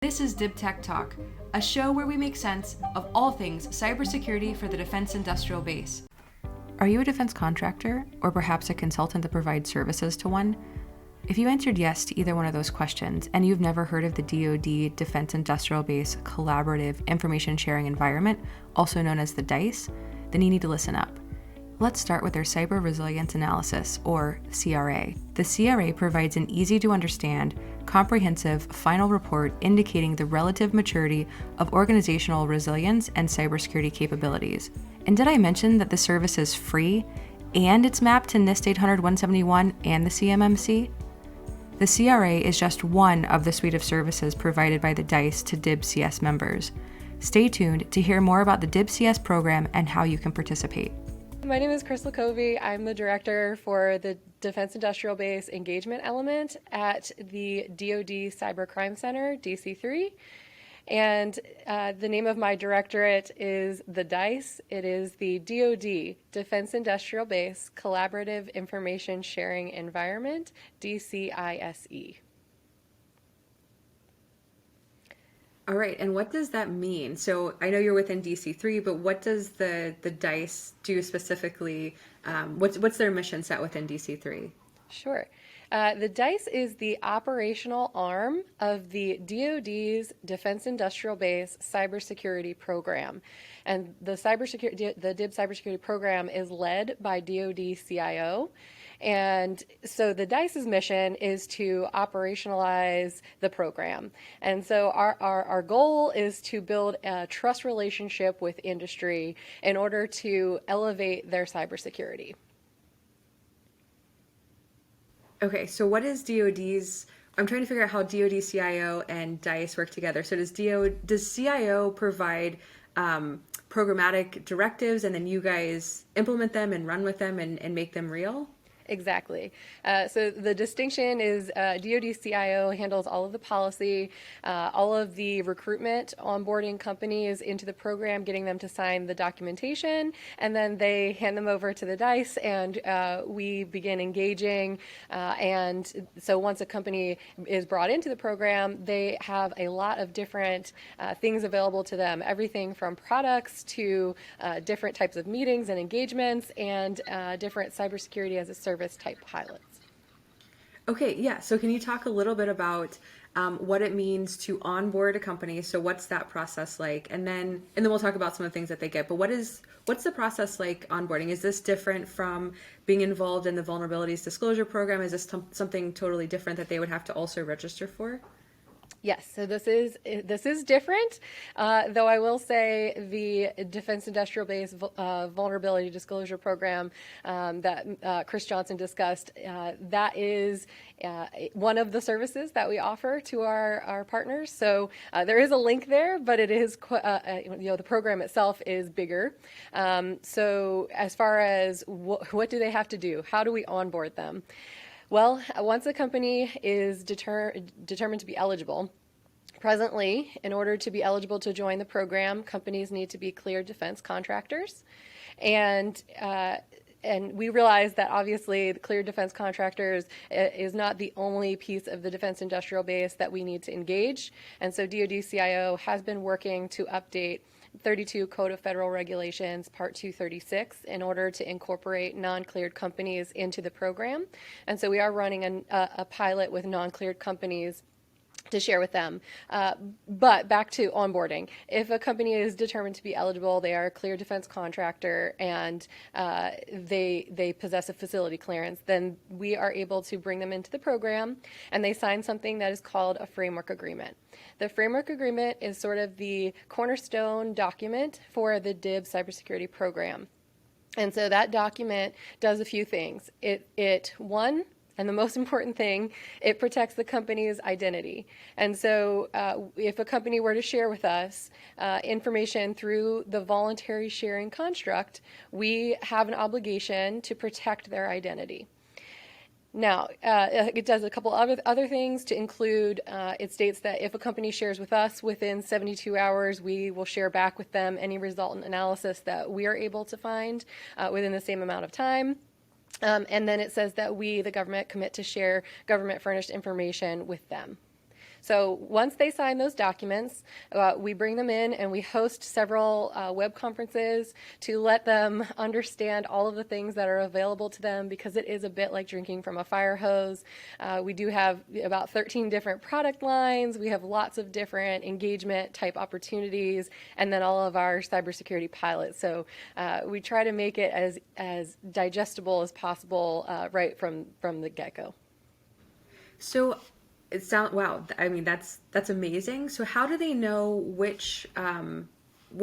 This is DIB Tech Talk, a show where we make sense of all things cybersecurity for the defense industrial base. Are you a defense contractor, or perhaps a consultant that provides services to one? If you answered yes to either one of those questions, and you've never heard of the DOD Defense Industrial Base Collaborative Information Sharing Environment, also known as the DICE, then you need to listen up. Let's start with their Cyber Resilience Analysis, or CRA. The CRA provides an easy-to-understand, comprehensive final report indicating the relative maturity of organizational resilience and cybersecurity capabilities. And did I mention that the service is free, and it's mapped to NIST 800-171 and the CMMC? The CRA is just one of the suite of services provided by the DICE to DIB-CS members. Stay tuned to hear more about the DIB-CS program and how you can participate. My name is Krystal Covey. I'm the director for the Defense Industrial Base Engagement Element at the DOD Cybercrime Center, DC3. And the name of my directorate is the DICE. It is the DOD Defense Industrial Base Collaborative Information Sharing Environment, DCISE. All right, and what does that mean? So I know you're within DC3, but what does the DICE do specifically? What's their mission set within DC3? Sure. The DICE is the operational arm of the DoD's Defense Industrial Base Cybersecurity Program. And the DIB Cybersecurity Program is led by DoD CIO. And so the DICE's mission is to operationalize the program. And so our goal is to build a trust relationship with industry in order to elevate their cybersecurity. Okay, so what is DoD's, I'm trying to figure out how DoD CIO and DICE work together. So does CIO provide programmatic directives and then you guys implement them and run with them and make them real? Exactly. So the distinction is DoD CIO handles all of the policy, all of the recruitment, onboarding companies into the program, getting them to sign the documentation, and then they hand them over to the DICE, and we begin engaging. And so once a company is brought into the program, they have a lot of different things available to them, everything from products to different types of meetings and engagements and different cybersecurity as a service type pilots. Okay, yeah. So can you talk a little bit about what it means to onboard a company? So what's that process like? And then we'll talk about some of the things that they get. But what's the process like onboarding? Is this different from being involved in the vulnerabilities disclosure program? Is this something totally different that they would have to also register for? Yes, so this is different, though I will say the Defense Industrial Base Vulnerability Disclosure Program that Chris Johnson discussed, that is one of the services that we offer to our partners. So there is a link there, but it is the program itself is bigger. So as far as what do they have to do? How do we onboard them? Well, once a company is determined to be eligible, presently, in order to be eligible to join the program, companies need to be cleared defense contractors. And we realize that obviously the cleared defense contractors is not the only piece of the defense industrial base that we need to engage. And so DoD CIO has been working to update 32 Code of Federal Regulations, Part 236, in order to incorporate non-cleared companies into the program. And so we are running a pilot with non-cleared companies to share with them. But back to onboarding. If a company is determined to be eligible, they are a cleared defense contractor, and they possess a facility clearance, then we are able to bring them into the program, and they sign something that is called a framework agreement. The framework agreement is sort of the cornerstone document for the DIB cybersecurity program. And so that document does a few things. One, and the most important thing, it protects the company's identity. And so if a company were to share with us information through the voluntary sharing construct, we have an obligation to protect their identity. Now, it does a couple other things to include, it states that if a company shares with us within 72 hours, we will share back with them any resultant analysis that we are able to find within the same amount of time. And then it says that we, the government, commit to share government-furnished information with them. So once they sign those documents, we bring them in and we host several web conferences to let them understand all of the things that are available to them, because it is a bit like drinking from a fire hose. We do have about 13 different product lines. We have lots of different engagement type opportunities, and then all of our cybersecurity pilots. So we try to make it as digestible as possible right from the get-go. So it sounds, wow, I mean, that's amazing. So how do they know which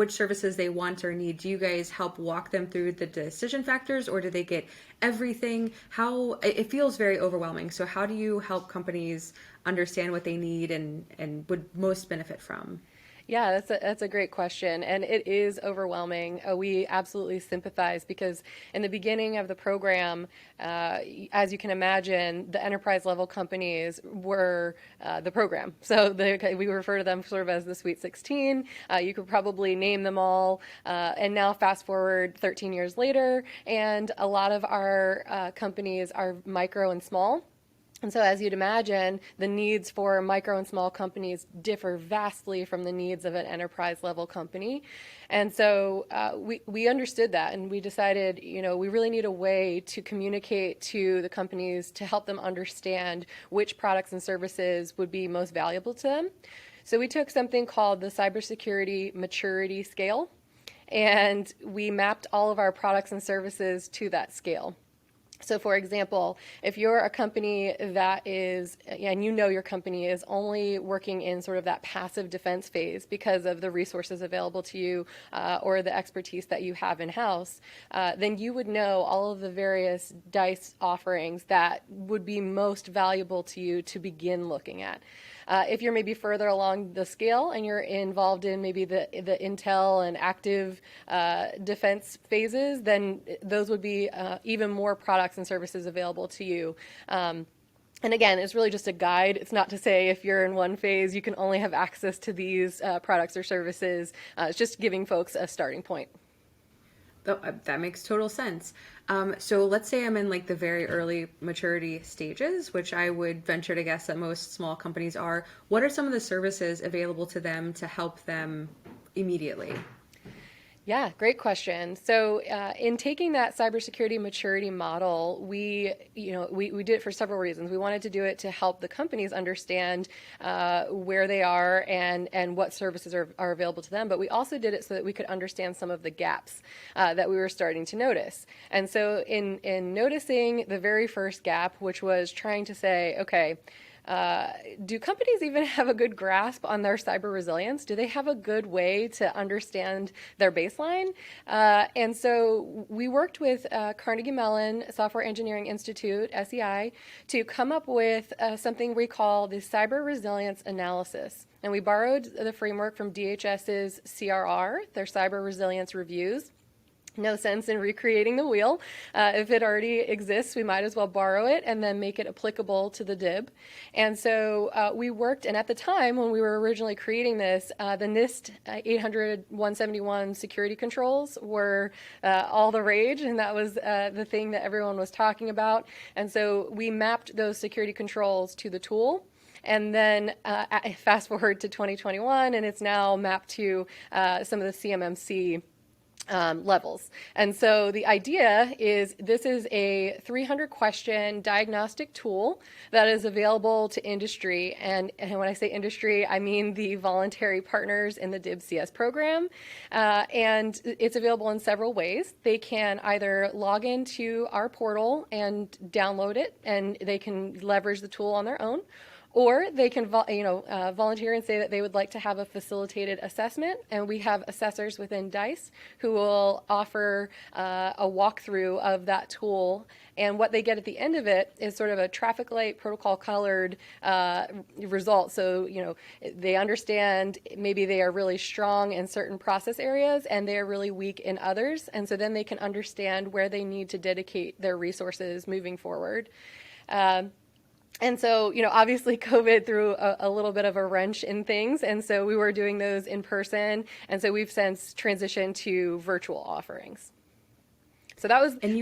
services they want or need? Do you guys help walk them through the decision factors, or do they get everything? How, it feels very overwhelming. So how do you help companies understand what they need and would most benefit from? Yeah, that's a great question, and it is overwhelming. We absolutely sympathize, because in the beginning of the program, as you can imagine, the enterprise level companies were the program. So we refer to them sort of as the Sweet 16. You could probably name them all, and now fast forward 13 years later, and a lot of our companies are micro and small. And so, as you'd imagine, the needs for micro and small companies differ vastly from the needs of an enterprise level company. And so we understood that, and we decided, we really need a way to communicate to the companies to help them understand which products and services would be most valuable to them. So we took something called the Cybersecurity Maturity Scale, and we mapped all of our products and services to that scale. So for example, if you're a company that is, and your company is only working in sort of that passive defense phase because of the resources available to you or the expertise that you have in-house, then you would know all of the various DICE offerings that would be most valuable to you to begin looking at. If you're maybe further along the scale and you're involved in maybe the intel and active defense phases, then those would be even more products and services available to you. And again, it's really just a guide. It's not to say if you're in one phase, you can only have access to these products or services. It's just giving folks a starting point. Oh, that makes total sense. So let's say I'm in like the very early maturity stages, which I would venture to guess that most small companies are. What are some of the services available to them to help them immediately? Yeah, great question. So in taking that cybersecurity maturity model, we did it for several reasons. We wanted to do it to help the companies understand where they are and what services are available to them. But we also did it so that we could understand some of the gaps that we were starting to notice. And so in noticing the very first gap, which was trying to say, okay, do companies even have a good grasp on their cyber resilience? Do they have a good way to understand their baseline? And so we worked with Carnegie Mellon Software Engineering Institute, SEI, to come up with something we call the Cyber Resilience Analysis. And we borrowed the framework from DHS's CRR, their Cyber Resilience Reviews. No sense in recreating the wheel. If it already exists, we might as well borrow it and then make it applicable to the DIB. And so we worked, and at the time when we were originally creating this, the NIST 800-171 security controls were all the rage, and that was the thing that everyone was talking about. And so we mapped those security controls to the tool. And then fast forward to 2021, and it's now mapped to some of the CMMC levels. And so the idea is this is a 300-question diagnostic tool that is available to industry. And when I say industry, I mean the voluntary partners in the DCISE program. And it's available in several ways. They can either log into our portal and download it, and they can leverage the tool on their own. Or they can volunteer and say that they would like to have a facilitated assessment, and we have assessors within DICE who will offer a walkthrough of that tool. And what they get at the end of it is sort of a traffic light protocol colored result. So, they understand maybe they are really strong in certain process areas and they are really weak in others. And so then they can understand where they need to dedicate their resources moving forward. And so, obviously COVID threw a little bit of a wrench in things. And so we were doing those in person. And so we've since transitioned to virtual offerings. So that was And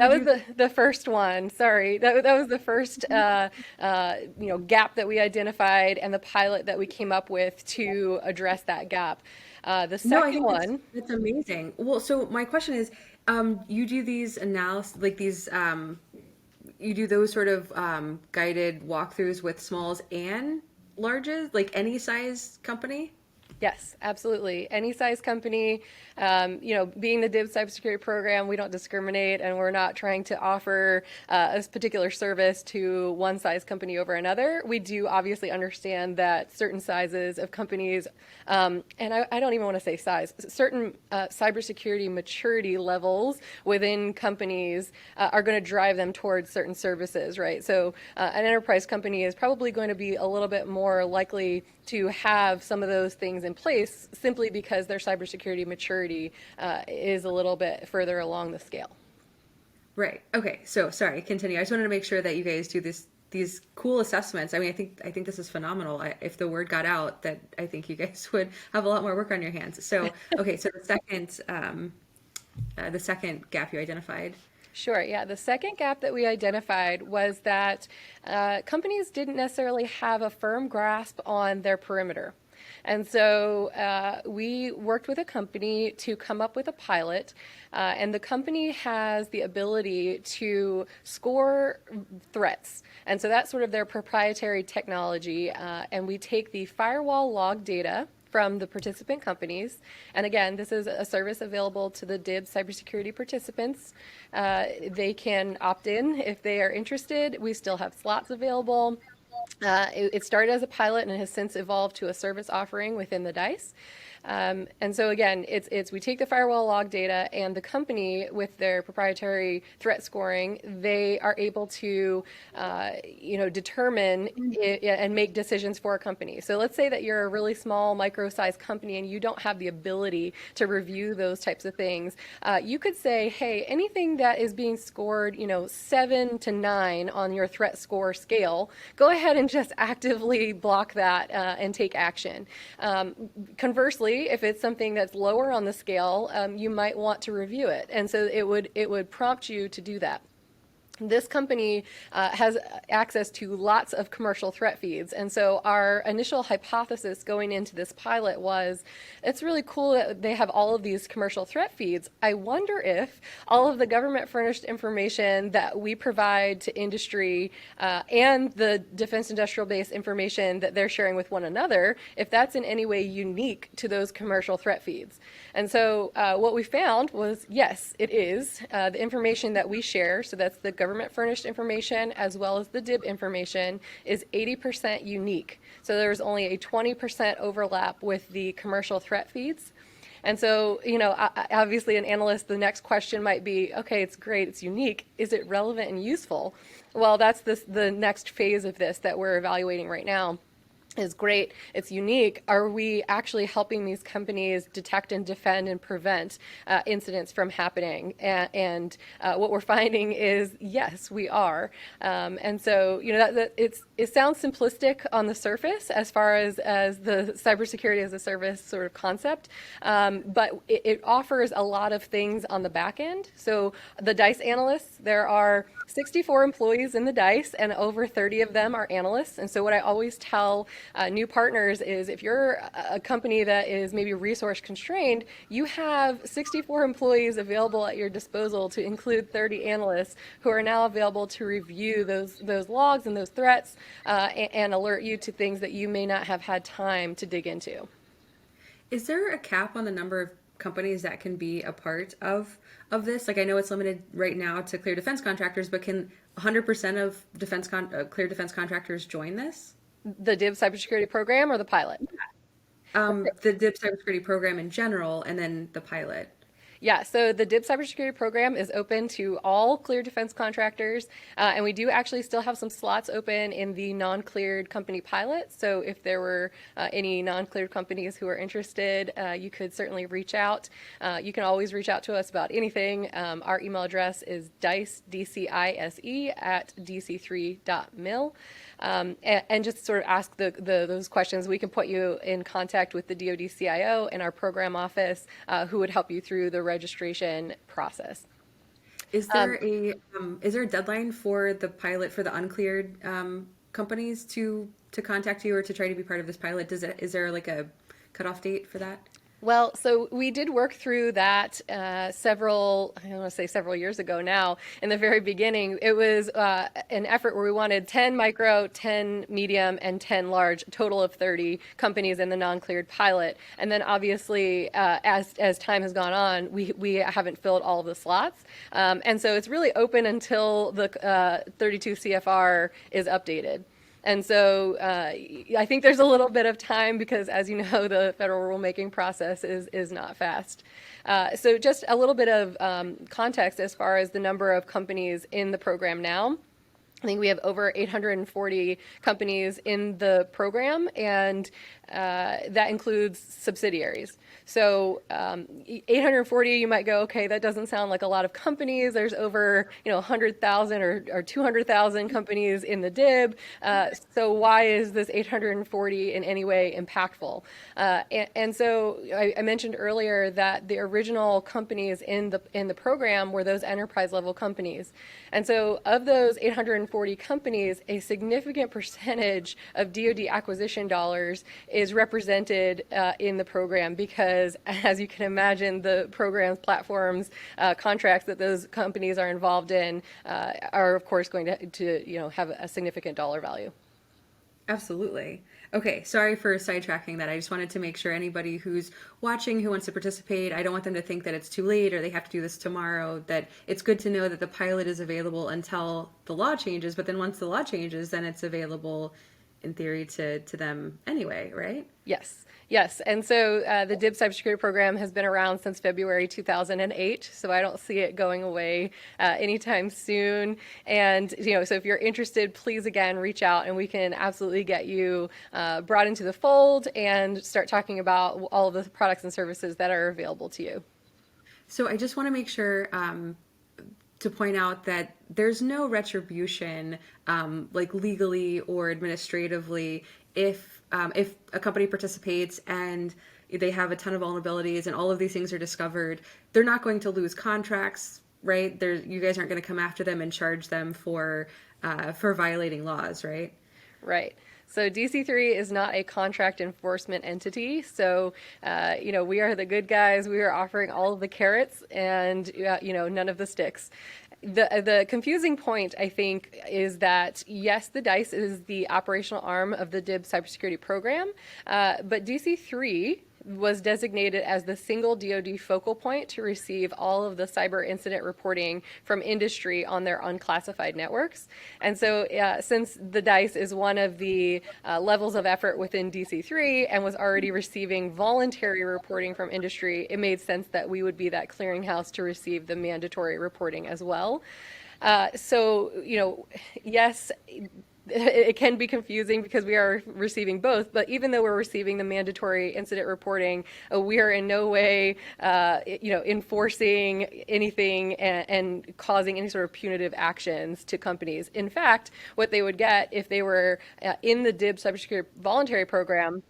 the first one. Sorry, that was the first gap that we identified and the pilot that we came up with to address that gap. The No, I second think one. that's amazing. Well, so my question is, you do these analysis, like these, you do those sort of guided walkthroughs with smalls and larges, like any size company? Yes, absolutely. Any size company, being the DIB cybersecurity program, we don't discriminate, and we're not trying to offer a particular service to one size company over another. We do obviously understand that certain sizes of companies, and I don't even want to say size, certain cybersecurity maturity levels within companies are going to drive them towards certain services, right? So an enterprise company is probably going to be a little bit more likely to have some of those things in place simply because their cybersecurity maturity is a little bit further along the scale. Right. Okay. So sorry, continue. I just wanted to make sure that you guys do these cool assessments. I mean, I think this is phenomenal. If the word got out, that I think you guys would have a lot more work on your hands. So okay. So the second gap you identified. Sure. Yeah. The second gap that we identified was that companies didn't necessarily have a firm grasp on their perimeter. And so we worked with a company to come up with a pilot, and the company has the ability to score threats. And so that's sort of their proprietary technology, and we take the firewall log data from the participant companies. And again, this is a service available to the DIB cybersecurity participants. They can opt in if they are interested. We still have slots available. It started as a pilot and has since evolved to a service offering within the DICE. And so again, it's we take the firewall log data, and the company with their proprietary threat scoring, they are able to determine and make decisions for a company. So let's say that you're a really small micro-sized company and you don't have the ability to review those types of things. You could say, hey, anything that is being scored 7 to 9 on your threat score scale, go ahead and just actively block that and take action. Conversely, if it's something that's lower on the scale, you might want to review it. And so it would prompt you to do that. This company has access to lots of commercial threat feeds. And so our initial hypothesis going into this pilot was, it's really cool that they have all of these commercial threat feeds. I wonder if all of the government furnished information that we provide to industry and the defense industrial base information that they're sharing with one another, if that's in any way unique to those commercial threat feeds. And so what we found was, yes, it is. The information that we share, so that's the government furnished information as well as the DIB information, is 80% unique. So there's only a 20% overlap with the commercial threat feeds. And so, obviously an analyst, the next question might be, okay, it's great, it's unique. Is it relevant and useful? Well, that's the next phase of this that we're evaluating right now. Is great, it's unique. Are we actually helping these companies detect and defend and prevent incidents from happening? And what we're finding is, yes, we are. And so, it sounds simplistic on the surface as far as the cybersecurity as a service sort of concept, but it offers a lot of things on the back end. So the DICE analysts, there are 64 employees in the DICE, and over 30 of them are analysts. And so what I always tell new partners is, if you're a company that is maybe resource constrained, you have 64 employees available at your disposal to include 30 analysts who are now available to review those logs and those threats and alert you to things that you may not have had time to dig into. Is there a cap on the number of companies that can be a part of this? Like, I know it's limited right now to clear defense contractors, but can 100% of clear defense contractors join this? The DIB cybersecurity program or the pilot? The DIB cybersecurity program in general, and then the pilot. Yeah, so the DIB cybersecurity program is open to all cleared defense contractors, and we do actually still have some slots open in the non-cleared company pilot. So if there were any non-cleared companies who are interested, you could certainly reach out. You can always reach out to us about anything. Our email address is DCISE at dc3.mil. And just sort of ask those questions. We can put you in contact with the DOD CIO in our program office, who would help you through the registration process. Is there a deadline for the pilot for the uncleared companies to contact you or to try to be part of this pilot? Is there like a cutoff date for that? Well, so we did work through that I don't want to say several years ago now. In the very beginning, it was an effort where we wanted 10 micro, 10 medium, and 10 large, a total of 30 companies in the non-cleared pilot. And then obviously, as time has gone on, we haven't filled all of the slots. And so it's really open until the 32 CFR is updated. And so I think there's a little bit of time because, as you know, the federal rulemaking process is not fast. So just a little bit of context as far as the number of companies in the program now. I think we have over 840 companies in the program, and that includes subsidiaries. So 840, you might go, okay, that doesn't sound like a lot of companies. There's over 100,000 or 200,000 companies in the DIB. So why is this 840 in any way impactful? And so I mentioned earlier that the original companies in the program were those enterprise level companies. And so of those 840 companies, a significant percentage of DoD acquisition dollars is represented in the program because, as you can imagine, the programs, platforms, contracts that those companies are involved in are, of course, going to have a significant dollar value. Absolutely. Okay, sorry for sidetracking that. I just wanted to make sure anybody who's watching who wants to participate, I don't want them to think that it's too late or they have to do this tomorrow, that it's good to know that the pilot is available until the law changes, but then once the law changes, then it's available in theory to them anyway, right? Yes. And so the DIB cybersecurity program has been around since February 2008, so I don't see it going away anytime soon. And, so if you're interested, please, again, reach out and we can absolutely get you brought into the fold and start talking about all of the products and services that are available to you. So I just want to make sure to point out that there's no retribution, like legally or administratively, if a company participates and they have a ton of vulnerabilities and all of these things are discovered, they're not going to lose contracts, right? You guys aren't going to come after them and charge them for violating laws, right? Right. So DC3 is not a contract enforcement entity. So, we are the good guys. We are offering all of the carrots and, none of the sticks. The confusing point, I think, is that, yes, the DICE is the operational arm of the DIB cybersecurity program, but DC3 was designated as the single DoD focal point to receive all of the cyber incident reporting from industry on their unclassified networks. And so since the DICE is one of the levels of effort within DC3 and was already receiving voluntary reporting from industry, it made sense that we would be that clearinghouse to receive the mandatory reporting as well. Yes, it can be confusing because we are receiving both, but even though we're receiving the mandatory incident reporting, we are in no way, enforcing anything and causing any sort of punitive actions to companies. In fact, what they would get if they were in the DIB cybersecurity voluntary program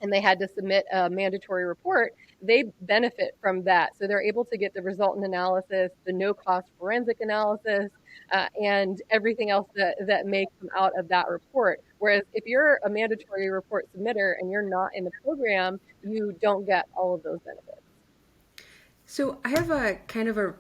and they had to submit a mandatory report, they benefit from that. So they're able to get the resultant analysis, the no-cost forensic analysis, and everything else that may come out of that report. Whereas if you're a mandatory report submitter and you're not in the program, you don't get all of those benefits. So I have a kind of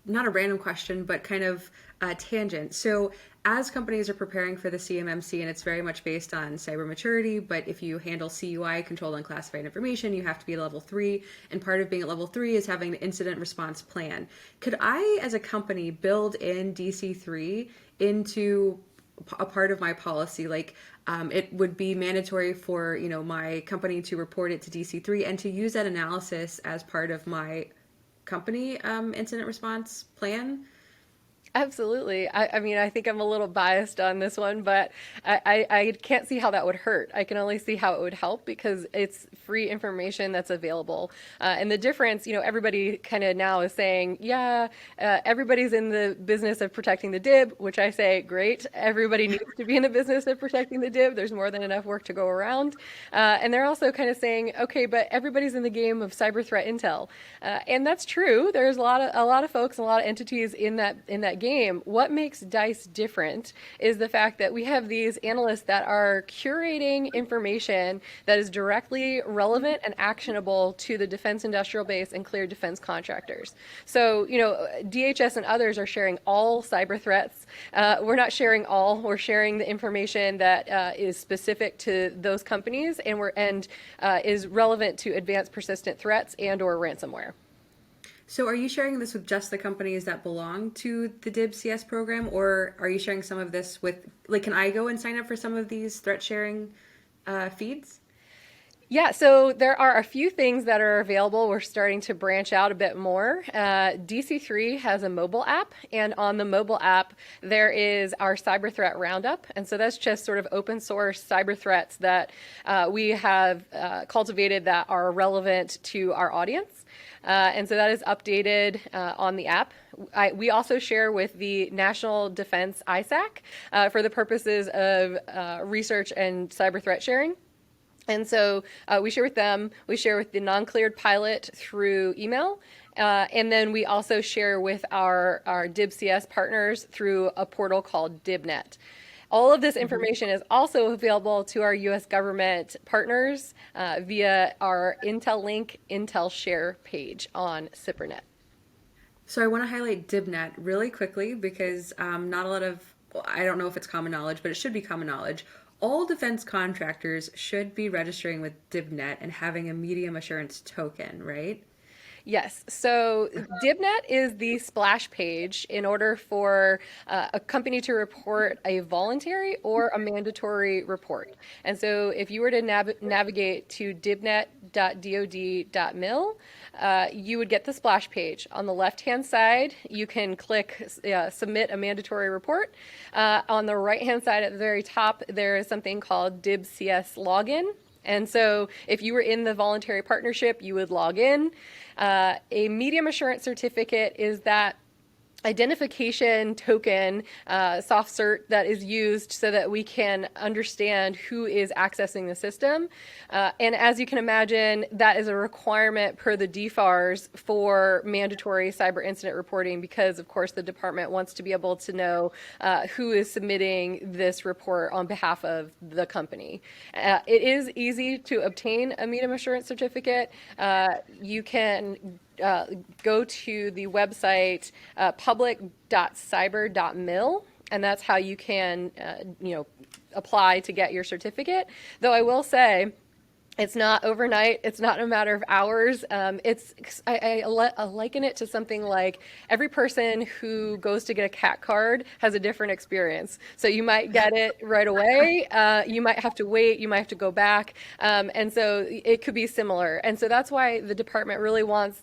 not a random question, but kind of a tangent. So as companies are preparing for the CMMC, and it's very much based on cyber maturity, but if you handle CUI, controlled unclassified information, you have to be at level 3. And part of being at level 3 is having an incident response plan. Could I, as a company, build in DC3 into a part of my policy? Like it would be mandatory for, my company to report it to DC3 and to use that analysis as part of my company incident response plan? Absolutely. I mean, I think I'm a little biased on this one, but I can't see how that would hurt. I can only see how it would help because it's free information that's available. And the difference, everybody kind of now is saying, yeah, everybody's in the business of protecting the DIB, which I say, great. Everybody needs to be in the business of protecting the DIB. There's more than enough work to go around. And they're also kind of saying, okay, but everybody's in the game of cyber threat intel. And that's true. There's a lot of folks and a lot of entities in that game. What makes DICE different is the fact that we have these analysts that are curating information that is directly relevant and actionable to the defense industrial base and cleared defense contractors. So, DHS and others are sharing all cyber threats. We're not sharing all. We're sharing the information that is specific to those companies and is relevant to advanced persistent threats and or ransomware. So are you sharing this with just the companies that belong to the DIB-CS program, or are you sharing some of this with, can I go and sign up for some of these threat sharing feeds? Yeah, so there are a few things that are available. We're starting to branch out a bit more. DC3 has a mobile app, and on the mobile app, there is our cyber threat roundup. And so that's just sort of open source cyber threats that we have cultivated that are relevant to our audience. And so that is updated on the app. We also share with the National Defense ISAC for the purposes of research and cyber threat sharing. And so we share with them, we share with the non-cleared pilot through email, and then we also share with our DIB-CS partners through a portal called DBNET. All of this information is also available to our U.S. government partners via our Intel Link Intel Share page on CIPRNet. So I want to highlight DBNET really quickly because not a lot of, I don't know if it's common knowledge, but it should be common knowledge. All defense contractors should be registering with DBNET and having a medium assurance token, right? Yes. So DBNET is the splash page in order for a company to report a voluntary or a mandatory report. And so if you were to navigate to dbnet.dod.mil, you would get the splash page. On the left-hand side, you can click submit a mandatory report. On the right-hand side at the very top, there is something called DIB-CS login. And so if you were in the voluntary partnership, you would log in. A medium assurance certificate is that identification token, soft cert that is used so that we can understand who is accessing the system. And as you can imagine, that is a requirement per the DFARS for mandatory cyber incident reporting because, of course, the department wants to be able to know who is submitting this report on behalf of the company. It is easy to obtain a medium assurance certificate. You can go to the website public.cyber.mil, and that's how you can apply to get your certificate. Though I will say, it's not overnight. It's not a matter of hours. I liken it to something like every person who goes to get a CAT card has a different experience. So you might get it right away. You might have to wait. You might have to go back. And so it could be similar. And so that's why the department really wants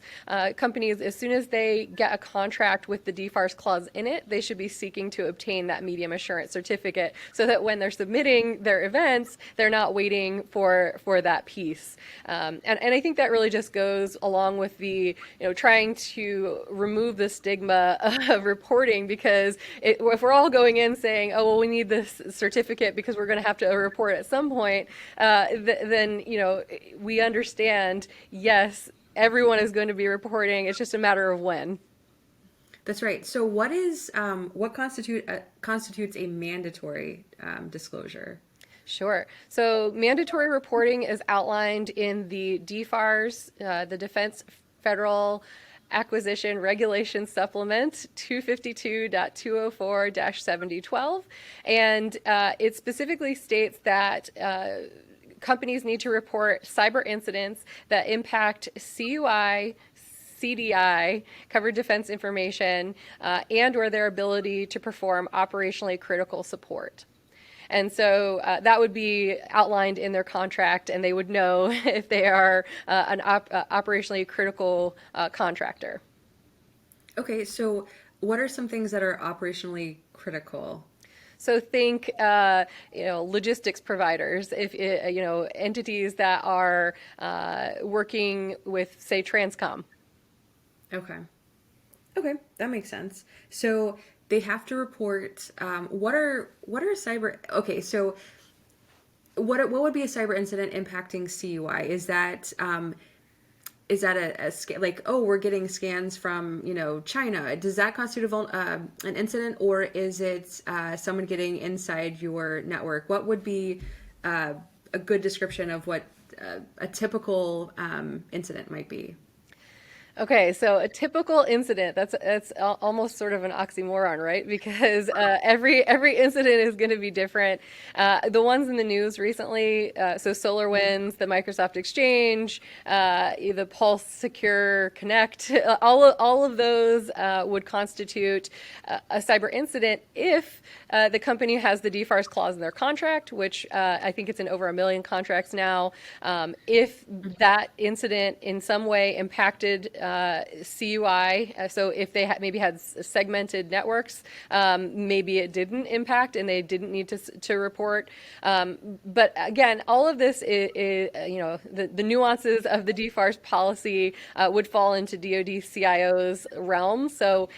companies, as soon as they get a contract with the DFARS clause in it, they should be seeking to obtain that medium assurance certificate so that when they're submitting their events, they're not waiting for that piece. And I think that really just goes along with the, trying to remove the stigma of reporting because if we're all going in saying, oh, well, we need this certificate because we're going to have to report at some point, then, we understand, yes, everyone is going to be reporting. It's just a matter of when. That's right. So what constitutes a mandatory disclosure? Sure. So mandatory reporting is outlined in the DFARS, the Defense Federal Acquisition Regulation Supplement 252.204-7012. And it specifically states that companies need to report cyber incidents that impact CUI, CDI, covered defense information, and or their ability to perform operationally critical support. And so that would be outlined in their contract, and they would know if they are an operationally critical contractor. Okay, so what are some things that are operationally critical? So think, logistics providers, if entities that are working with, say, Transcom. Okay. Okay, that makes sense. So they have to report. What are cyber? Okay, so what would be a cyber incident impacting CUI? Is that a like, oh, we're getting scans from China? Does that constitute an incident, or is it someone getting inside your network? What would be a good description of what a typical incident might be? Okay, so a typical incident, that's almost sort of an oxymoron, right? Because every incident is going to be different. The ones in the news recently, so SolarWinds, the Microsoft Exchange, the Pulse Secure Connect, all of those would constitute a cyber incident if the company has the DFARS clause in their contract, which I think it's in over 1 million contracts now. If that incident in some way impacted CUI, so if they maybe had segmented networks, maybe it didn't impact and they didn't need to report. But again, all of this is the nuances of the DFARS policy would fall into DOD CIO's realm. So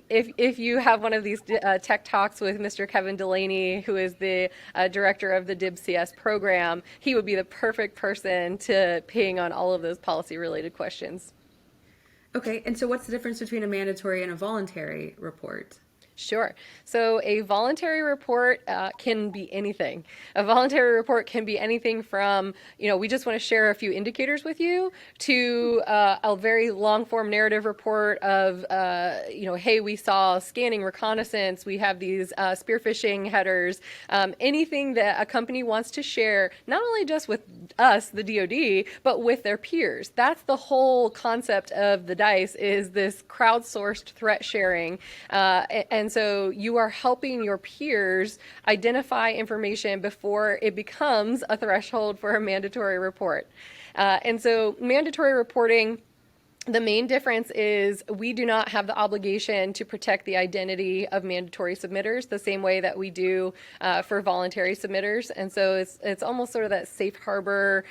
if you have one of these tech talks with Mr. Kevin Delaney, who is the director of the DCISE program, he would be the perfect person to ping on all of those policy related questions. Okay, and so what's the difference between a mandatory and a voluntary report? Sure. So a voluntary report can be anything. A voluntary report can be anything from, we just want to share a few indicators with you, to a very long form narrative report of, hey, we saw scanning reconnaissance, we have these spear phishing headers, anything that a company wants to share, not only just with us, the DoD, but with their peers. That's the whole concept of the DICE, is this crowdsourced threat sharing. And so you are helping your peers identify information before it becomes a threshold for a mandatory report. And so mandatory reporting, the main difference is we do not have the obligation to protect the identity of mandatory submitters the same way that we do for voluntary submitters. And so it's almost sort of that safe harbor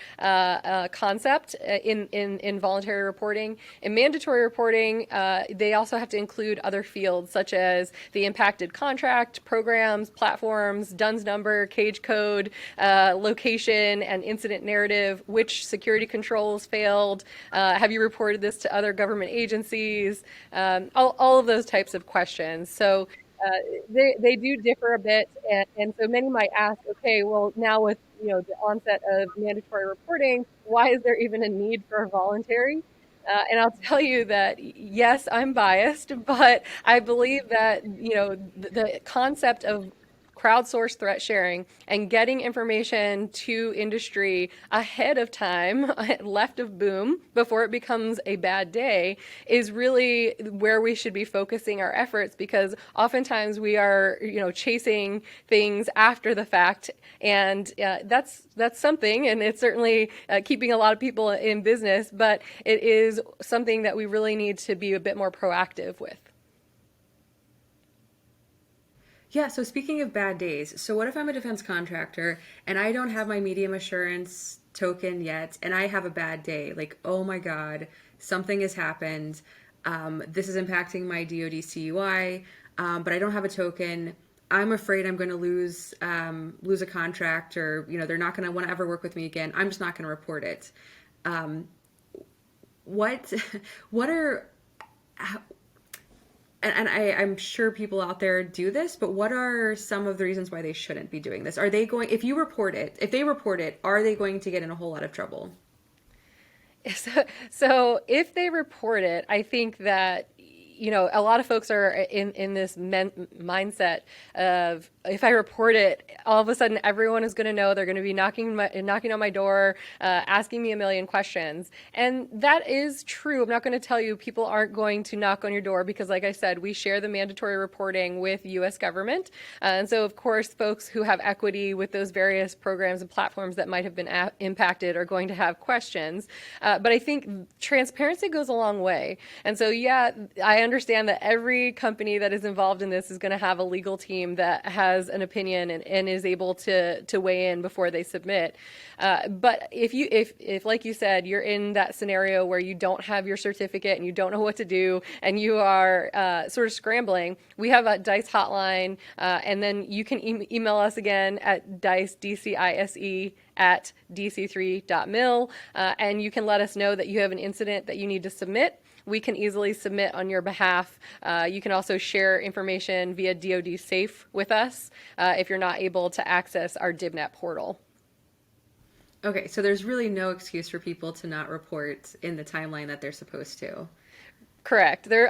concept in voluntary reporting. In mandatory reporting, they also have to include other fields such as the impacted contract, programs, platforms, DUNS number, cage code, location, and incident narrative, which security controls failed, have you reported this to other government agencies, all of those types of questions. So they do differ a bit, and so many might ask, okay, well, now with the onset of mandatory reporting, why is there even a need for voluntary? And I'll tell you that, yes, I'm biased, but I believe that the concept of crowdsourced threat sharing and getting information to industry ahead of time, left of boom, before it becomes a bad day, is really where we should be focusing our efforts, because oftentimes we are, chasing things after the fact, and that's something, and it's certainly keeping a lot of people in business, but it is something that we really need to be a bit more proactive with. Yeah, so speaking of bad days, so what if I'm a defense contractor and I don't have my medium assurance token yet and I have a bad day? Like, oh my God, something has happened. This is impacting my DoD CUI, but I don't have a token. I'm afraid I'm going to lose a contract, or they're not going to want to ever work with me again. I'm just not going to report it. What are and I'm sure people out there do this, but what are some of the reasons why they shouldn't be doing this? Are they going, if they report it, are they going to get in a whole lot of trouble? So if they report it, I think that a lot of folks are in this mindset of, if I report it, all of a sudden everyone is going to know. They're going to be knocking on my door, asking me a million questions. And that is true. I'm not going to tell you people aren't going to knock on your door, because like I said, we share the mandatory reporting with U.S. government. And so of course, folks who have equity with those various programs and platforms that might have been impacted are going to have questions. But I think transparency goes a long way. And so, yeah, I understand that every company that is involved in this is going to have a legal team that has an opinion and is able to weigh in before they submit. But if like you said, you're in that scenario where you don't have your certificate and you don't know what to do and you are sort of scrambling, we have a DICE hotline, and then you can email us again at DCISE at dc3.mil, and you can let us know that you have an incident that you need to submit. We can easily submit on your behalf. You can also share information via DOD Safe with us if you're not able to access our DBNET portal. Okay, so there's really no excuse for people to not report in the timeline that they're supposed to. Correct. There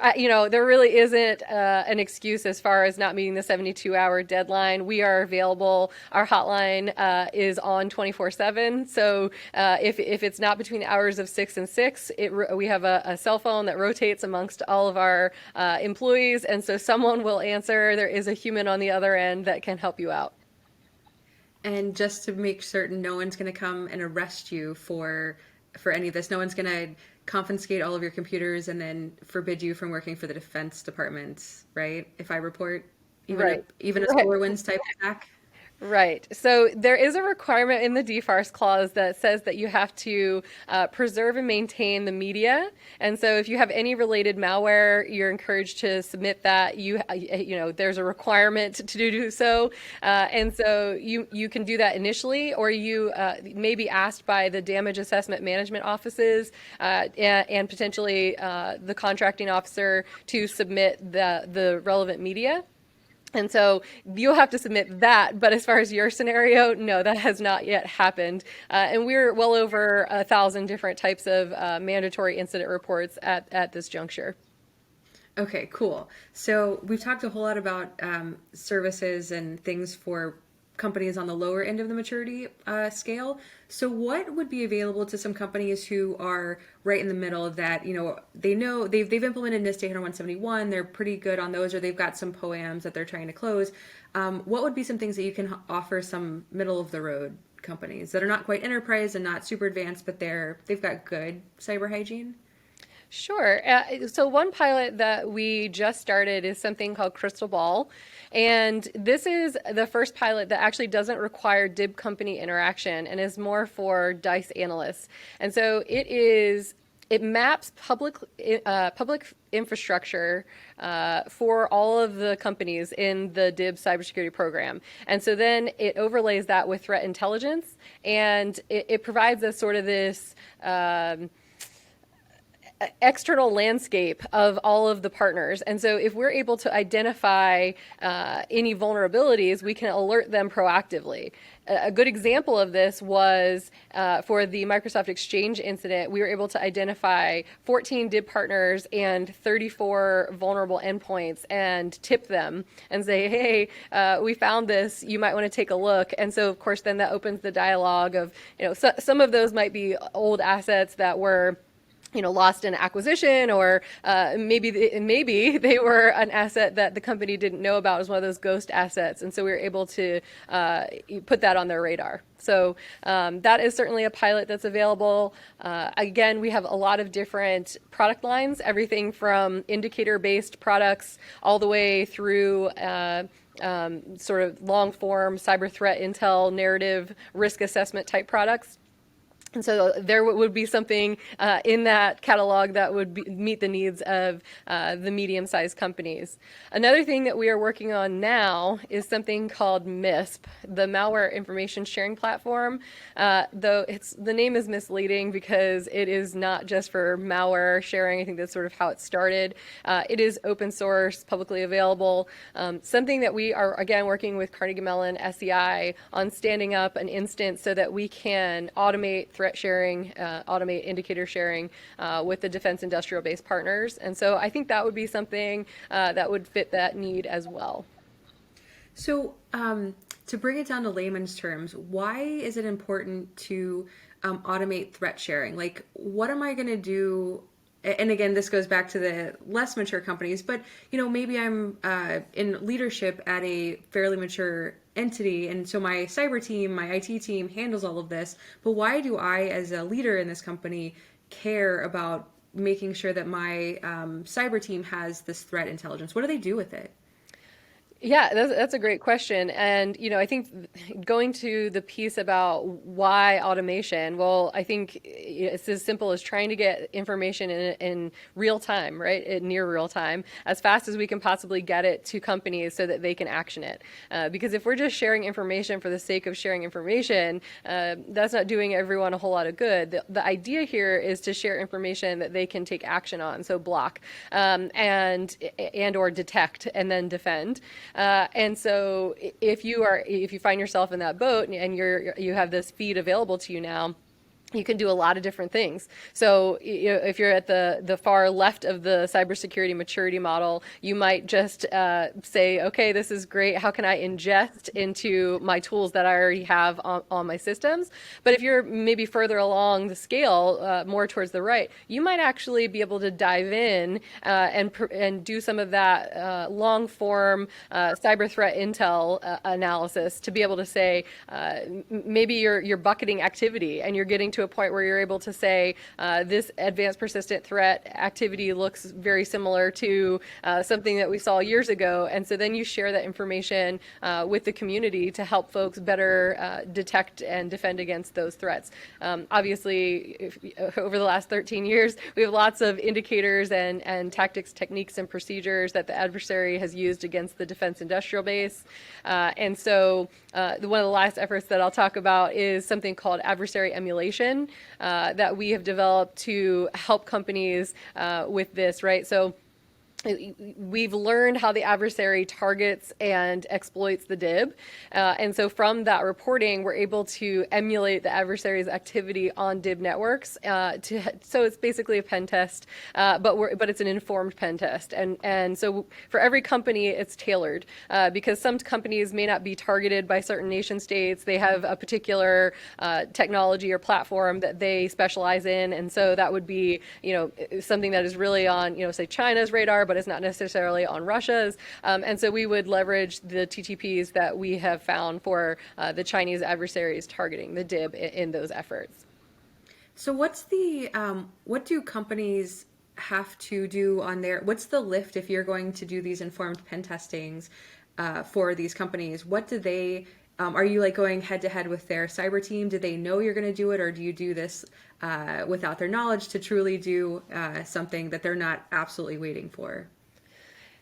really isn't an excuse as far as not meeting the 72-hour deadline. We are available. Our hotline is on 24/7. So if it's not between the hours of 6 and 6, we have a cell phone that rotates amongst all of our employees, and so someone will answer. There is a human on the other end that can help you out. And just to make certain no one's going to come and arrest you for any of this, no one's going to confiscate all of your computers and then forbid you from working for the Defense Department, right? If I report even Right. a SolarWinds type attack. Right. So there is a requirement in the DFARS clause that says that you have to preserve and maintain the media. And so if you have any related malware, you're encouraged to submit that. There's a requirement to do so. And so you can do that initially, or you may be asked by the damage assessment management offices and potentially the contracting officer to submit the relevant media. And so you'll have to submit that. But as far as your scenario, no, that has not yet happened. And we're well over 1,000 different types of mandatory incident reports at this juncture. Okay, cool. So we've talked a whole lot about services and things for companies on the lower end of the maturity scale. So what would be available to some companies who are right in the middle of that? They know they've implemented NIST 800-171. They're pretty good on those, or they've got some POAMs that they're trying to close. What would be some things that you can offer some middle of the road companies that are not quite enterprise and not super advanced, but they've got good cyber hygiene? Sure. So one pilot that we just started is something called Krystal Ball. And this is the first pilot that actually doesn't require DIB company interaction and is more for DICE analysts. And so it maps public infrastructure for all of the companies in the DIB cybersecurity program. And so then it overlays that with threat intelligence, and it provides us sort of this external landscape of all of the partners. And so if we're able to identify any vulnerabilities, we can alert them proactively. A good example of this was for the Microsoft Exchange incident. We were able to identify 14 DIB partners and 34 vulnerable endpoints and tip them and say, hey, we found this, you might want to take a look. And so, of course, then that opens the dialogue of, some of those might be old assets that were lost in acquisition, or maybe they were an asset that the company didn't know about. It was one of those ghost assets, and so we were able to put that on their radar. So that is certainly a pilot that's available. Again, we have a lot of different product lines, everything from indicator-based products all the way through sort of long-form cyber threat intel, narrative, risk assessment type products. And so there would be something in that catalog that would meet the needs of the medium-sized companies. Another thing that we are working on now is something called MISP, the Malware Information Sharing Platform. Though the name is misleading because it is not just for malware sharing. I think that's sort of how it started. It is open source, publicly available. Something that we are, again, working with Carnegie Mellon SEI on standing up an instance so that we can automate threat sharing, automate indicator sharing with the defense industrial base partners. And so I think that would be something that would fit that need as well. So to bring it down to layman's terms, why is it important to automate threat sharing? Like, what am I going to do? And again, this goes back to the less mature companies, but maybe I'm in leadership at a fairly mature entity, and so my cyber team, my IT team handles all of this. But why do I, as a leader in this company, care about making sure that my cyber team has this threat intelligence? What do they do with it? Yeah, that's a great question. And, I think going to the piece about why automation, well, I think it's as simple as trying to get information in real time, right? In near real time, as fast as we can possibly get it to companies so that they can action it. Because if we're just sharing information for the sake of sharing information, that's not doing everyone a whole lot of good. The idea here is to share information that they can take action on, so block, and or detect and then defend. And so if you find yourself in that boat and you have this feed available to you now, you can do a lot of different things. So if you're at the far left of the cybersecurity maturity model, you might just say, okay, this is great. How can I ingest into my tools that I already have on my systems? But if you're maybe further along the scale, more towards the right, you might actually be able to dive in and do some of that long form cyber threat intel analysis to be able to say, maybe you're bucketing activity and you're getting to a point where you're able to say this advanced persistent threat activity looks very similar to something that we saw years ago. And so then you share that information with the community to help folks better detect and defend against those threats. Obviously, over the last 13 years, we have lots of indicators and tactics, techniques, and procedures that the adversary has used against the defense industrial base. And so one of the last efforts that I'll talk about is something called adversary emulation that we have developed to help companies with this, right? So we've learned how the adversary targets and exploits the DIB. And so from that reporting, we're able to emulate the adversary's activity on DIB networks. So it's basically a pen test, but it's an informed pen test. And so for every company, it's tailored because some companies may not be targeted by certain nation states. They have a particular technology or platform that they specialize in. And so that would be, something that is really on, say China's radar, but it's not necessarily on Russia's. And so we would leverage the TTPs that we have found for the Chinese adversaries targeting the DIB in those efforts. So what do companies have to do on what's the lift if you're going to do these informed pen testings for these companies? What do they, are you like going head to head with their cyber team? Do they know you're going to do it, or do you do this without their knowledge to truly do something that they're not absolutely waiting for?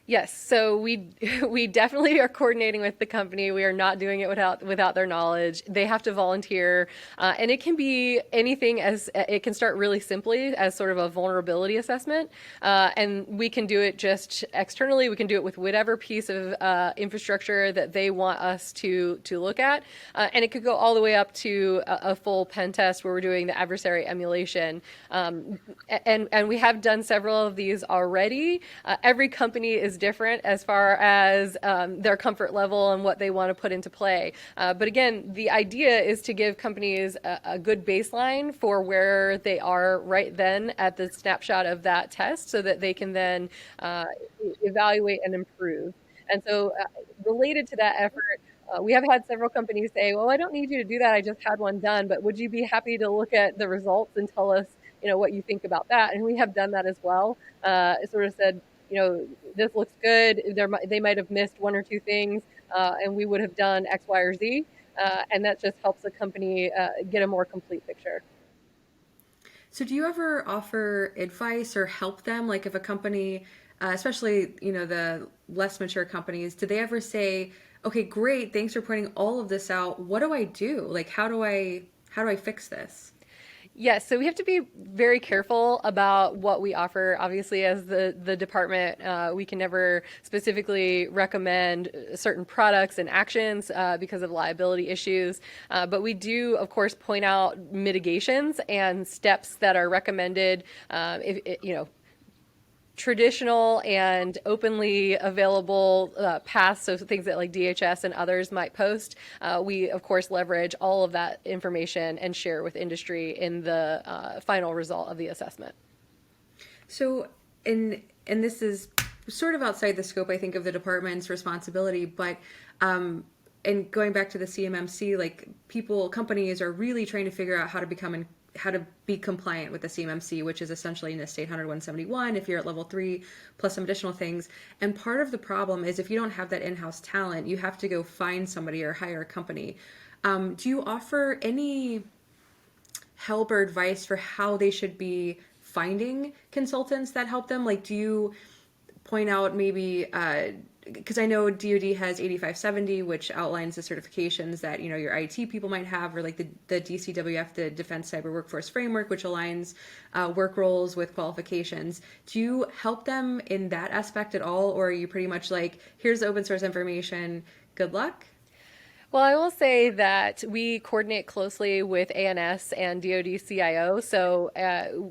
Yes, so we definitely are coordinating with the company. We are not doing it without their knowledge. They have to volunteer, and it can be anything it can start really simply as sort of a vulnerability assessment, and we can do it just externally. We can do it with whatever piece of infrastructure that they want us to look at, and it could go all the way up to a full pen test where we're doing the adversary emulation, and we have done several of these already. Every company is different as far as their comfort level and what they want to put into play. But again, the idea is to give companies a good baseline for where they are right then at the snapshot of that test so that they can then evaluate and improve. And so related to that effort, we have had several companies say, well, I don't need you to do that. I just had one done, but would you be happy to look at the results and tell us, what you think about that? And we have done that as well. It sort of said, this looks good. They might have missed one or two things, and we would have done X, Y, or Z. And that just helps the company get a more complete picture. So do you ever offer advice or help them? Like if a company, especially, the less mature companies, do they ever say, okay, great, thanks for pointing all of this out. What do I do? Like, how do I fix this? Yes, so we have to be very careful about what we offer. Obviously, as the department, we can never specifically recommend certain products and actions because of liability issues. But we do, of course, point out mitigations and steps that are recommended. Traditional and openly available paths, so things that like DHS and others might post, we of course leverage all of that information and share with industry in the final result of the assessment. So, and this is sort of outside the scope, I think, of the department's responsibility, but and going back to the CMMC, like companies are really trying to figure out how to become be compliant with the CMMC, which is essentially in the state 10171 if you're at level 3, plus some additional things. And part of the problem is if you don't have that in-house talent, you have to go find somebody or hire a company. Do you offer any help or advice for how they should be finding consultants that help them? Like, do you point out maybe, because I know DOD has 8570, which outlines the certifications that, you know, your IT people might have, or like the DCWF, the Defense Cyber Workforce Framework, which aligns work roles with qualifications. Do you help them in that aspect at all? Or are you pretty much like, here's the open source information, good luck? Well, I will say that we coordinate closely with ANS and DoD CIO, so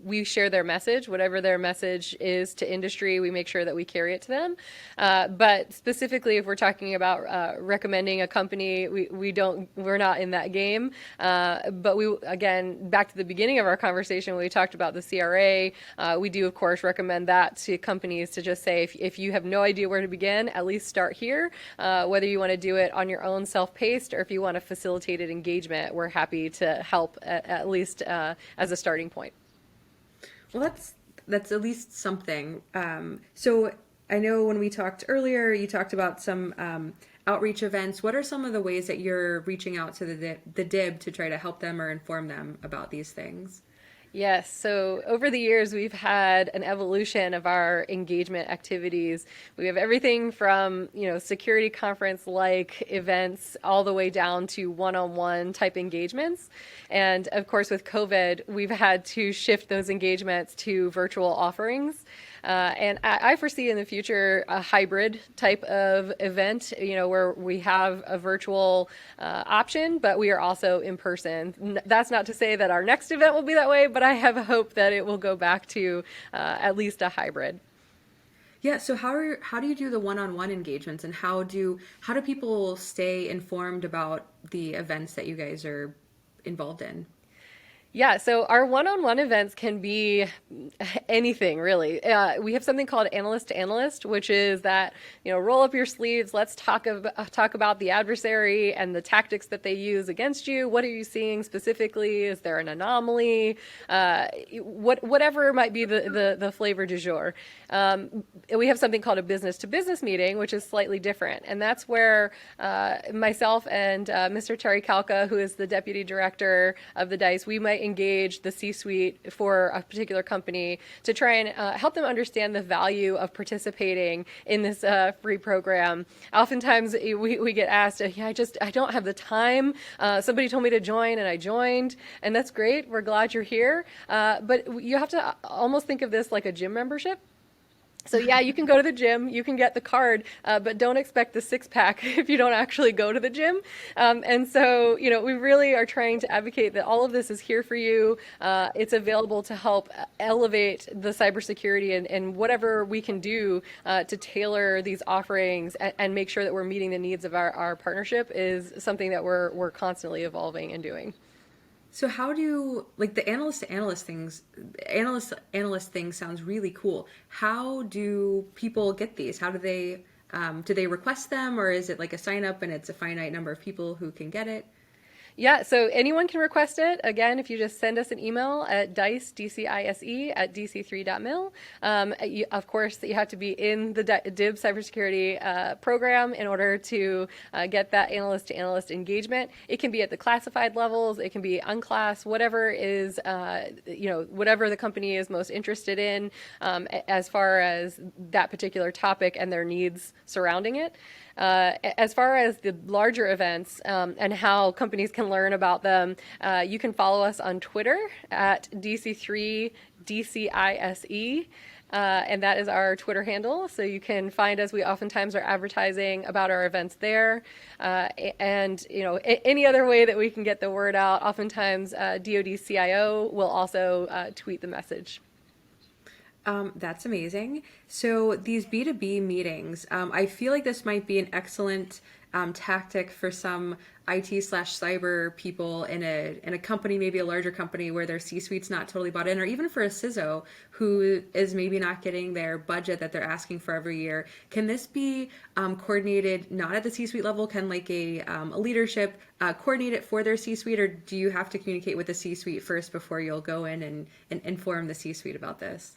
we share their message. Whatever their message is to industry, we make sure that we carry it to them. But specifically, if we're talking about recommending a company, we're not in that game. But we, again, back to the beginning of our conversation when we talked about the CRA, we do, of course, recommend that to companies to just say, if you have no idea where to begin, at least start here. Whether you want to do it on your own self-paced, or if you want a facilitated engagement, we're happy to help at least as a starting point. Well, that's at least something. So I know when we talked earlier, you talked about some outreach events. What are some of the ways that you're reaching out to the DIB to try to help them or inform them about these things? Yes, so over the years, we've had an evolution of our engagement activities. We have everything from, security conference-like events all the way down to one-on-one type engagements. And of course, with COVID, we've had to shift those engagements to virtual offerings. And I foresee in the future a hybrid type of event, where we have a virtual option, but we are also in person. That's not to say that our next event will be that way, but I have a hope that it will go back to at least a hybrid. Yeah. So how do you do the one-on-one engagements, and how do people stay informed about the events that you guys are involved in? Yeah, so our one-on-one events can be anything, really. We have something called Analyst to Analyst, which is that, roll up your sleeves, let's talk about the adversary and the tactics that they use against you. What are you seeing specifically? Is there an anomaly? Whatever might be the flavor du jour. We have something called a business-to-business meeting, which is slightly different. And that's where myself and Mr. Terry Kalka, who is the Deputy Director of the DICE, we might engage the C-suite for a particular company to try and help them understand the value of participating in this free program. Oftentimes we get asked, I don't have the time. Somebody told me to join and I joined, and that's great. We're glad you're here. But you have to almost think of this like a gym membership. So yeah, you can go to the gym, you can get the card, but don't expect the six-pack if you don't actually go to the gym. And so, we really are trying to advocate that all of this is here for you. It's available to help elevate the cybersecurity and whatever we can do to tailor these offerings and make sure that we're meeting the needs of our partnership is something that we're constantly evolving and doing. So how do, the analyst thing sounds really cool. How do people get these? How do they request them, or is it like a sign up and it's a finite number of people who can get it? Yeah, so anyone can request it. Again, if you just send us an email at DCISE at dc3.mil. Of course, you have to be in the DIB cybersecurity program in order to get that analyst-to-analyst engagement. It can be at the classified levels. It can be unclass, whatever is, whatever the company is most interested in as far as that particular topic and their needs surrounding it. As far as the larger events and how companies can learn about them, you can follow us on Twitter at DC3 DCISE. And that is our Twitter handle. So you can find us. We oftentimes are advertising about our events there. And, any other way that we can get the word out, oftentimes DoD CIO will also tweet the message. That's amazing. So these B2B meetings, I feel like this might be an excellent tactic for some IT/cyber people in a company, maybe a larger company where their C-suite's not totally bought in, or even for a CISO who is maybe not getting their budget that they're asking for every year. Can this be coordinated not at the C-suite level? Can like a leadership coordinate it for their C-suite, or do you have to communicate with the C-suite first before you'll go in and inform the C-suite about this?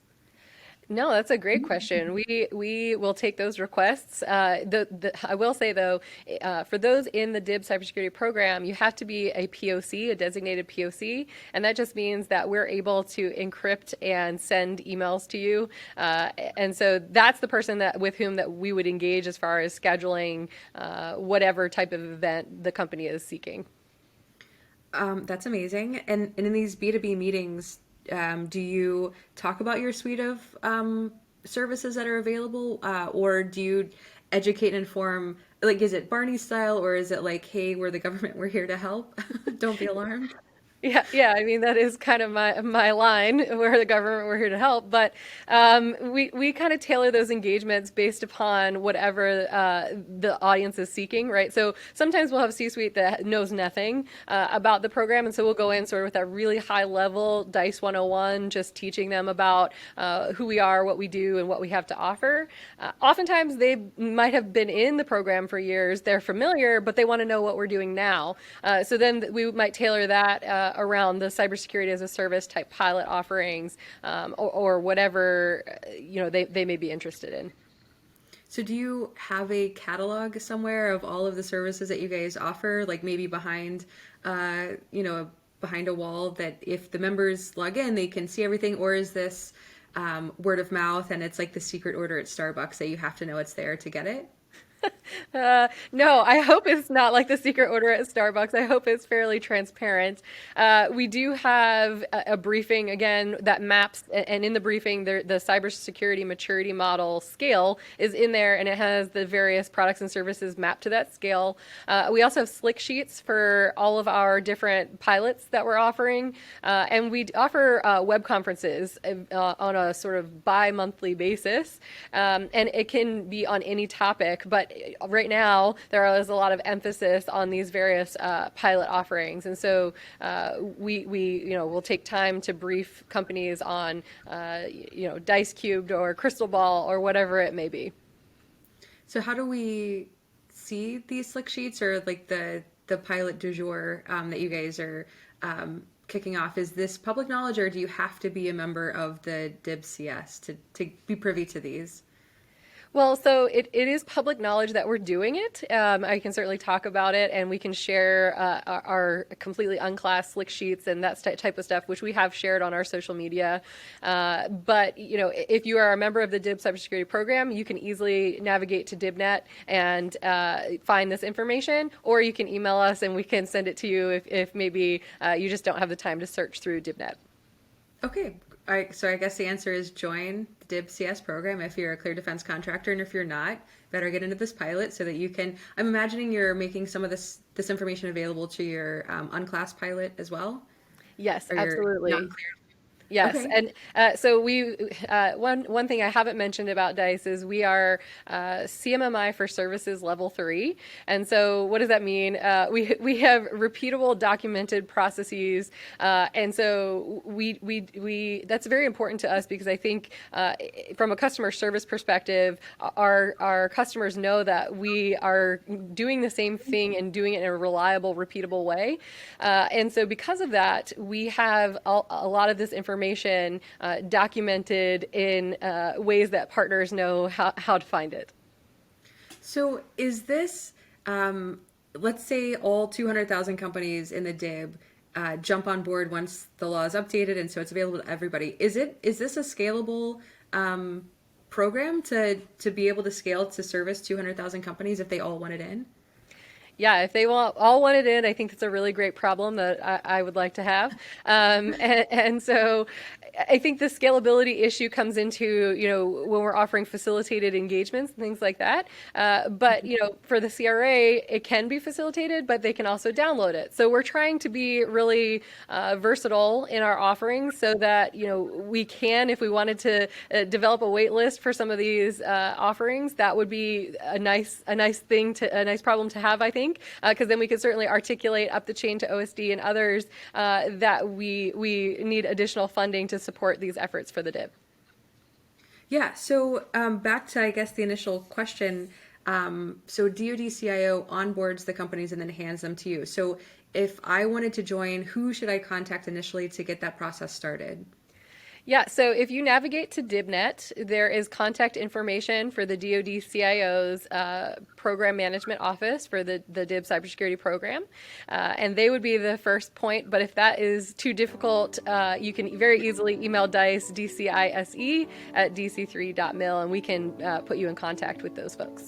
No, that's a great question. We will take those requests. I will say though, for those in the DIB cybersecurity program, you have to be a POC, a designated POC, and that just means that we're able to encrypt and send emails to you. And so that's the person that with whom that we would engage as far as scheduling whatever type of event the company is seeking. That's amazing. And in these B2B meetings, do you talk about your suite of services that are available, or do you educate and inform? Like, is it Barney style, or is it like, hey, we're the government, we're here to help? Don't be alarmed. Yeah. I mean, that is kind of my line. We're the government. We're here to help. But we kind of tailor those engagements based upon whatever the audience is seeking, right? So sometimes we'll have C-suite that knows nothing about the program, and so we'll go in sort of with that really high level DICE 101, just teaching them about who we are, what we do, and what we have to offer. Oftentimes they might have been in the program for years. They're familiar, but they want to know what we're doing now. So then we might tailor that around the cybersecurity as a service type pilot offerings, or whatever they may be interested in. So do you have a catalog somewhere of all of the services that you guys offer, like maybe behind behind a wall, that if the members log in, they can see everything? Or is this word of mouth and it's like the secret order at Starbucks that you have to know it's there to get it? No, I hope it's not like the secret order at Starbucks. I hope it's fairly transparent. We do have a briefing, again, that maps, and in the briefing, the cybersecurity maturity model scale is in there, and it has the various products and services mapped to that scale. We also have slick sheets for all of our different pilots that we're offering, and we offer web conferences on a sort of bi-monthly basis, and it can be on any topic, but right now there is a lot of emphasis on these various pilot offerings, and so we will take time to brief companies on Dice Cubed or Crystal Ball or whatever it may be. So how do we see these slick sheets, or like the pilot du jour that you guys are kicking off? Is this public knowledge, or do you have to be a member of the DCISE to be privy to these? Well, so it is public knowledge that we're doing it. I can certainly talk about it, and we can share our completely unclassed slick sheets and that type of stuff, which we have shared on our social media. But if you are a member of the DIB cybersecurity program, you can easily navigate to DBNET and find this information, or you can email us and we can send it to you if maybe you just don't have the time to search through DBNET. Okay. So I guess the answer is join the DIB CS program if you're a clear defense contractor, and if you're not, better get into this pilot so that you can. I'm imagining you're making some of this information available to your unclassed pilot as well. Yes, or absolutely. Not clear. Yes, Okay. and so we one thing I haven't mentioned about DICE is we are CMMI for Services Level 3, and so what does that mean? We have repeatable documented processes, and so we that's very important to us because I think from a customer service perspective, our customers know that we are doing the same thing and doing it in a reliable, repeatable way, and so because of that, we have a lot of this information documented in ways that partners know how to find it. So is this, let's say all 200,000 companies in the DIB jump on board once the law is updated, and so it's available to everybody. Is this a scalable program to be able to scale to service 200,000 companies if they all want it in? Yeah, if they all want it in, I think it's a really great problem that I would like to have. And so I think the scalability issue comes into, when we're offering facilitated engagements and things like that. But, for the CRA, it can be facilitated, but they can also download it. So we're trying to be really versatile in our offerings so that, we can, if we wanted to develop a wait list for some of these offerings, that would be a nice problem to have, I think, because then we could certainly articulate up the chain to OSD and others that we need additional funding to support these efforts for the DIB. Yeah, so back to, I guess, the initial question. So DoD CIO onboards the companies and then hands them to you. So if I wanted to join, who should I contact initially to get that process started? Yeah, so if you navigate to DBNET, there is contact information for the DoD CIO's program management office for the DIB cybersecurity program, and they would be the first point. But if that is too difficult, you can very easily email DICE, DCISE at dc3.mil, and we can put you in contact with those folks.